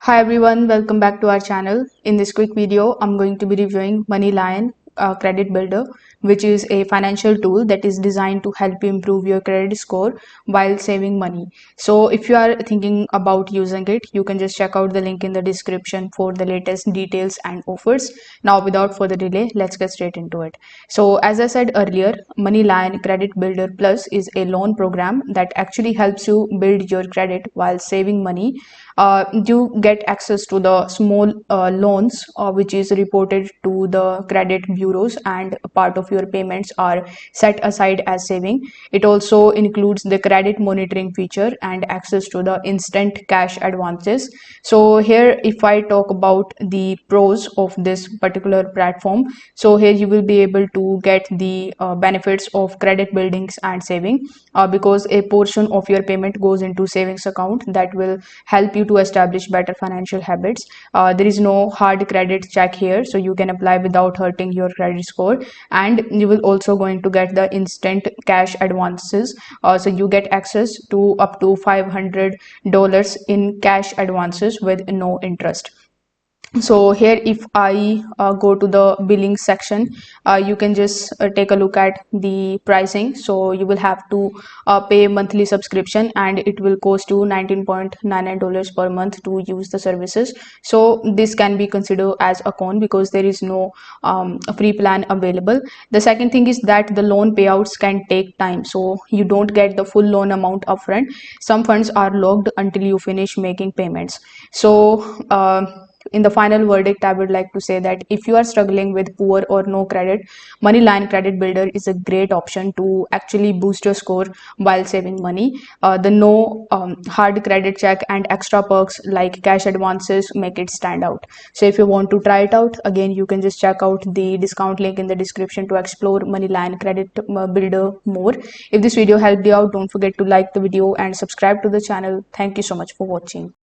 Hi everyone, welcome back to our channel. In this quick video, I'm going to be reviewing MoneyLion Credit Builder, which is a financial tool that is designed to help you improve your credit score while saving money. So if you are thinking about using it, you can just check out the link in the description for the latest details and offers. Now without further delay, let's get straight into it. So as I said earlier, MoneyLion Credit Builder Plus is a loan program that actually helps you build your credit while saving money. You get access to the small loans which is reported to the credit bureaus, and a part of your payments are set aside as saving. It also includes the credit monitoring feature and access to the instant cash advances. So here, if I talk about the pros of this particular platform, so here you will be able to get the benefits of credit buildings and saving, because a portion of your payment goes into savings account that will help you to establish better financial habits. There is no hard credit check here, so you can apply without hurting your credit score. And you will also going to get the instant cash advances. So you get access to up to $500 in cash advances with no interest. So here, if I go to the billing section, you can just take a look at the pricing. So you will have to pay monthly subscription, and it will cost you $19.99 per month to use the services. So this can be considered as a con because there is no free plan available. The second thing is that the loan payouts can take time, so you don't get the full loan amount upfront. Some funds are locked until you finish making payments. So in the final verdict, I would like to say that if you are struggling with poor or no credit, MoneyLion Credit Builder is a great option to actually boost your score while saving money. The no hard credit check and extra perks like cash advances make it stand out. So if you want to try it out, again, you can just check out the discount link in the description to explore MoneyLion Credit Builder more. If this video helped you out, don't forget to like the video and subscribe to the channel. Thank you so much for watching.